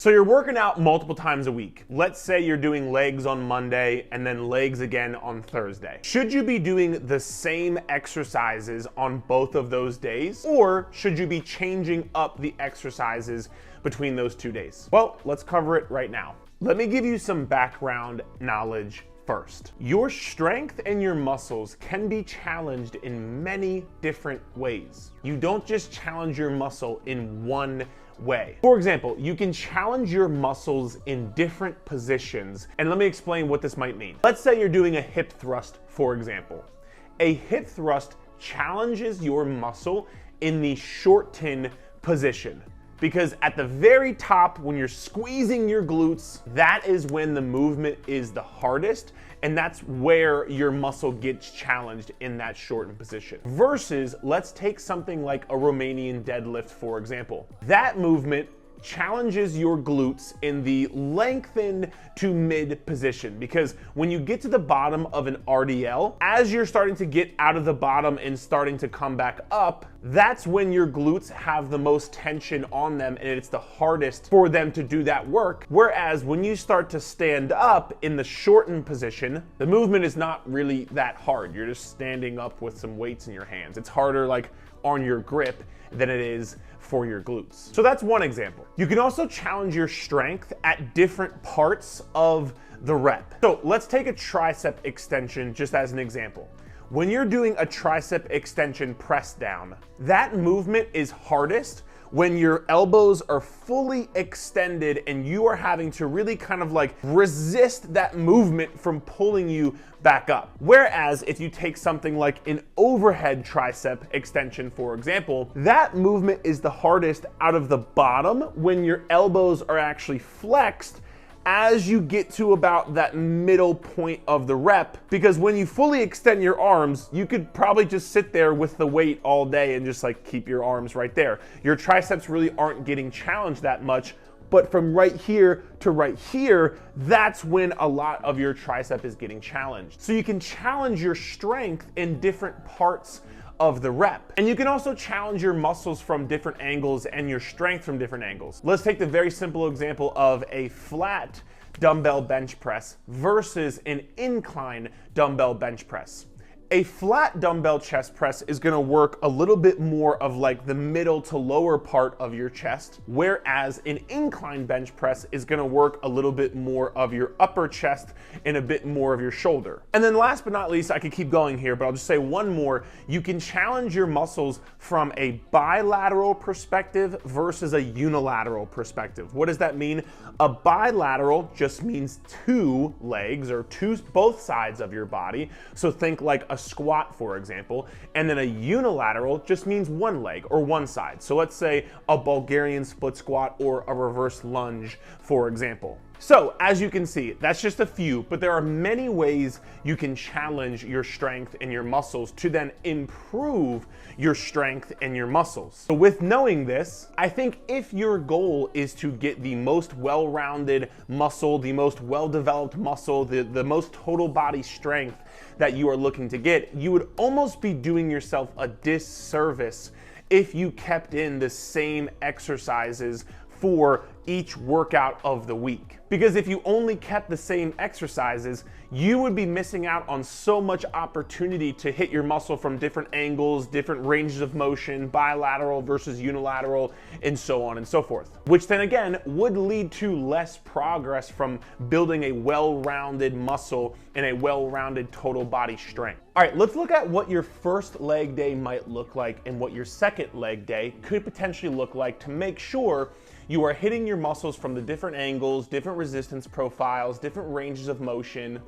So you're working out multiple times a week. Let's say you're doing legs on Monday and then legs again on Thursday. Should you be doing the same exercises on both of those days? Or should you be changing up the exercises between those 2 days? Well, let's cover it right now. Let me give you some background knowledge first. Your strength and your muscles can be challenged in many different ways. You don't just challenge your muscle in one way. For example, you can challenge your muscles in different positions, and let me explain what this might mean. Let's say you're doing a hip thrust, for example. A hip thrust challenges your muscle in the shorten position, because at the very top, when you're squeezing your glutes, that is when the movement is the hardest, and that's where your muscle gets challenged in that shortened position. Versus, let's take something like a Romanian deadlift, for example. That movement challenges your glutes in the lengthen to mid position, because when you get to the bottom of an RDL, as you're starting to get out of the bottom and starting to come back up, that's when your glutes have the most tension on them and it's the hardest for them to do that work. Whereas when you start to stand up in the shortened position, the movement is not really that hard. You're just standing up with some weights in your hands. It's harder like on your grip than it is for your glutes. So that's one example. You can also challenge your strength at different parts of the rep. So let's take a tricep extension just as an example. When you're doing a tricep extension press down, that movement is hardest when your elbows are fully extended and you are having to really kind of like resist that movement from pulling you back up. Whereas if you take something like an overhead tricep extension, for example, that movement is the hardest out of the bottom when your elbows are actually flexed as you get to about that middle point of the rep, because when you fully extend your arms, you could probably just sit there with the weight all day and just like keep your arms right there. Your triceps really aren't getting challenged that much, but from right here to right here, that's when a lot of your tricep is getting challenged. So you can challenge your strength in different parts of the rep. And you can also challenge your muscles from different angles and your strength from different angles. Let's take the very simple example of a flat dumbbell bench press versus an incline dumbbell bench press. A flat dumbbell chest press is gonna work a little bit more of like the middle to lower part of your chest, whereas an incline bench press is gonna work a little bit more of your upper chest and a bit more of your shoulder. And then last but not least, I could keep going here, but I'll just say one more. You can challenge your muscles from a bilateral perspective versus a unilateral perspective. What does that mean? A bilateral just means two legs or both sides of your body. So think like a squat, for example, and then a unilateral just means one leg or one side. So let's say a Bulgarian split squat or a reverse lunge, for example. So as you can see, that's just a few, but there are many ways you can challenge your strength and your muscles to then improve your strength and your muscles. So with knowing this, I think if your goal is to get the most well-rounded muscle, the most well-developed muscle, the most total body strength that you are looking to get, you would almost be doing yourself a disservice if you kept in the same exercises for each workout of the week. Because if you only kept the same exercises, you would be missing out on so much opportunity to hit your muscle from different angles, different ranges of motion, bilateral versus unilateral, and so on and so forth. Which then again would lead to less progress from building a well-rounded muscle and a well-rounded total body strength. All right, let's look at what your first leg day might look like and what your second leg day could potentially look like to make sure you are hitting your muscles from the different angles, different resistance profiles, different ranges of motion.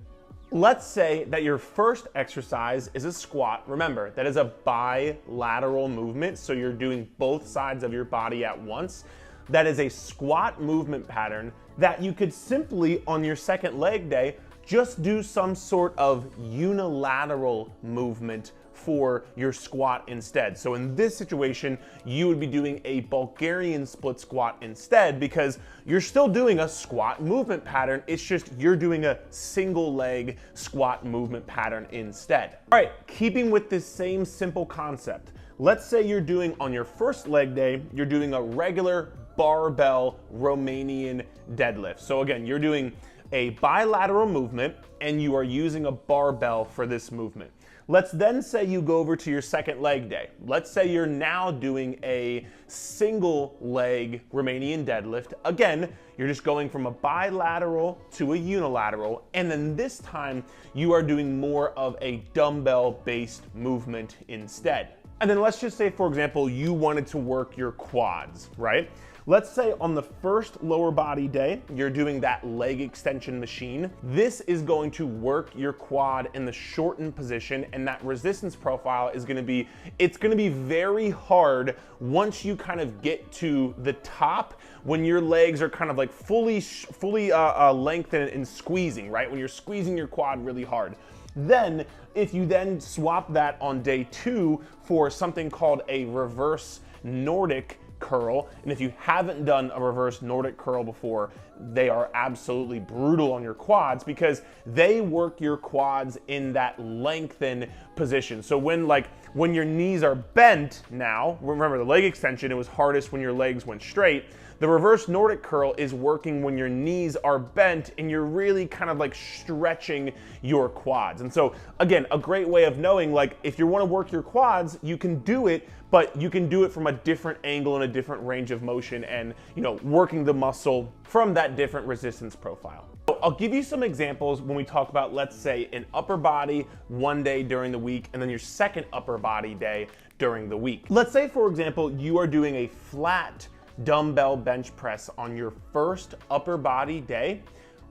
Let's say that your first exercise is a squat. Remember, that is a bilateral movement, so you're doing both sides of your body at once. That is a squat movement pattern that you could simply, on your second leg day, just do some sort of unilateral movement for your squat instead. So in this situation, you would be doing a Bulgarian split squat instead, because you're still doing a squat movement pattern. It's just you're doing a single leg squat movement pattern instead. All right, keeping with this same simple concept, let's say you're doing on your first leg day, you're doing a regular barbell Romanian deadlift. So again, you're doing a bilateral movement and you are using a barbell for this movement. Let's then say you go over to your second leg day. Let's say you're now doing a single leg Romanian deadlift. Again, you're just going from a bilateral to a unilateral, and then this time you are doing more of a dumbbell-based movement instead. And then let's just say, for example, you wanted to work your quads, right? Let's say on the first lower body day, you're doing that leg extension machine. This is going to work your quad in the shortened position, and that resistance profile is gonna be, it's gonna be very hard once you kind of get to the top, when your legs are kind of like fully lengthened and squeezing, right? When you're squeezing your quad really hard. Then, if you then swap that on day 2 for something called a reverse Nordic curl, and if you haven't done a reverse Nordic curl before, they are absolutely brutal on your quads because they work your quads in that lengthened position. So when your knees are bent now, remember the leg extension, it was hardest when your legs went straight. The reverse Nordic curl is working when your knees are bent and you're really kind of like stretching your quads. And so again, a great way of knowing, like, if you want to work your quads, you can do it, but you can do it from a different angle and a different range of motion, and, you know, working the muscle from that different resistance profile. So I'll give you some examples when we talk about, let's say, an upper body one day during the week and then your second upper body day during the week. Let's say, for example, you are doing a flat dumbbell bench press on your first upper body day.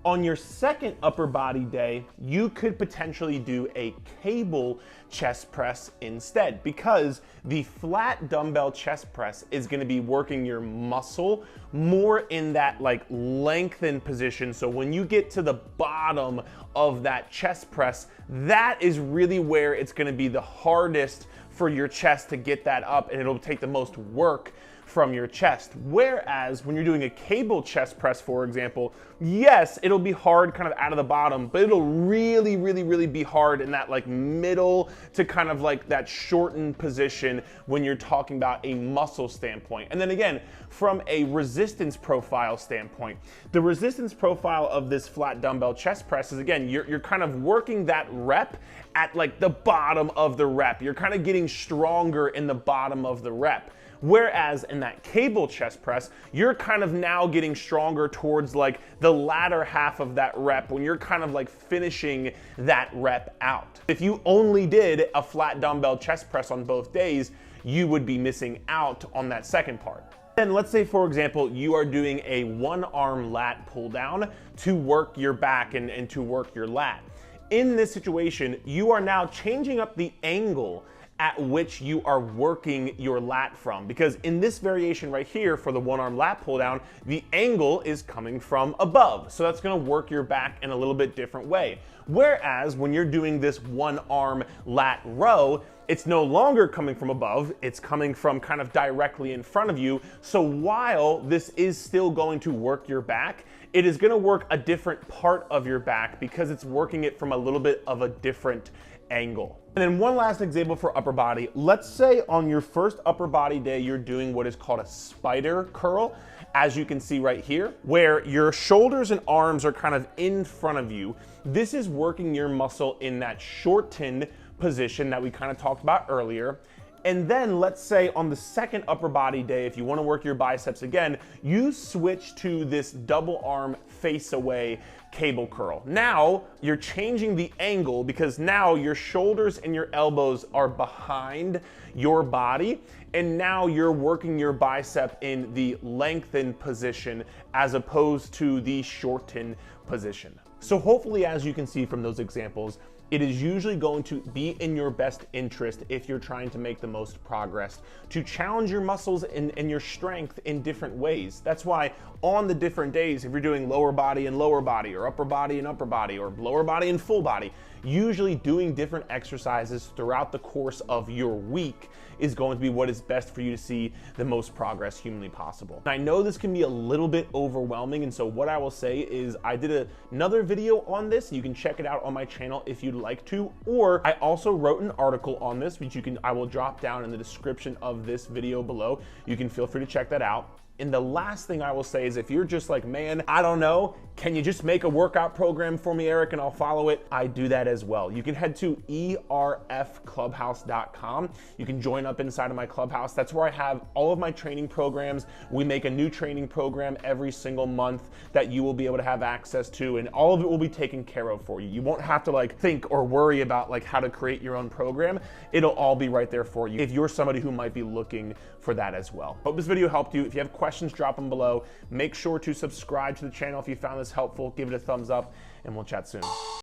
On your second upper body day, you could potentially do a cable chest press instead, because the flat dumbbell chest press is going to be working your muscle more in that like lengthened position. So when you get to the bottom of that chest press, that is really where it's going to be the hardest for your chest to get that up, and it'll take the most work from your chest. Whereas when you're doing a cable chest press, for example, yes, it'll be hard kind of out of the bottom, but it'll really, really, really be hard in that like middle to kind of like that shortened position when you're talking about a muscle standpoint. And then again, from a resistance profile standpoint, the resistance profile of this flat dumbbell chest press is, again, you're kind of working that rep at like the bottom of the rep. You're kind of getting stronger in the bottom of the rep. Whereas in that cable chest press, you're kind of now getting stronger towards like the latter half of that rep when you're kind of like finishing that rep out. If you only did a flat dumbbell chest press on both days, you would be missing out on that second part. Then let's say, for example, you are doing a one-arm lat pull down to work your back and to work your lat. In this situation, you are now changing up the angle at which you are working your lat from, because in this variation right here for the one-arm lat pull down, the angle is coming from above. So that's gonna work your back in a little bit different way. Whereas when you're doing this one-arm lat row, it's no longer coming from above, it's coming from kind of directly in front of you. So while this is still going to work your back, it is gonna work a different part of your back because it's working it from a little bit of a different angle. And then one last example for upper body. Let's say on your first upper body day, you're doing what is called a spider curl, as you can see right here, where your shoulders and arms are kind of in front of you. This is working your muscle in that shortened position that we kind of talked about earlier. And then let's say on the second upper body day, if you want to work your biceps again, you switch to this double arm face away cable curl. Now you're changing the angle because now your shoulders and your elbows are behind your body, and now you're working your bicep in the lengthened position as opposed to the shortened position. So hopefully, as you can see from those examples, it is usually going to be in your best interest, if you're trying to make the most progress, to challenge your muscles and your strength in different ways. That's why on the different days, if you're doing lower body and lower body, or upper body and upper body, or lower body and full body, usually doing different exercises throughout the course of your week is going to be what is best for you to see the most progress humanly possible. And I know this can be a little bit overwhelming, and so what I will say is I did another video on this. You can check it out on my channel if you'd like to, or I also wrote an article on this, which I will drop down in the description of this video below. You can feel free to check that out. And the last thing I will say is if you're just like, man, I don't know, can you just make a workout program for me, Eric, and I'll follow it? I do that as well. You can head to erfclubhouse.com. You can join up inside of my Clubhouse. That's where I have all of my training programs. We make a new training program every single month that you will be able to have access to, and all of it will be taken care of for you. You won't have to like think or worry about like how to create your own program. It'll all be right there for you if you're somebody who might be looking for that as well. Hope this video helped you. If you have questions, drop them below. Make sure to subscribe to the channel if you found this helpful. Give it a thumbs up, and we'll chat soon.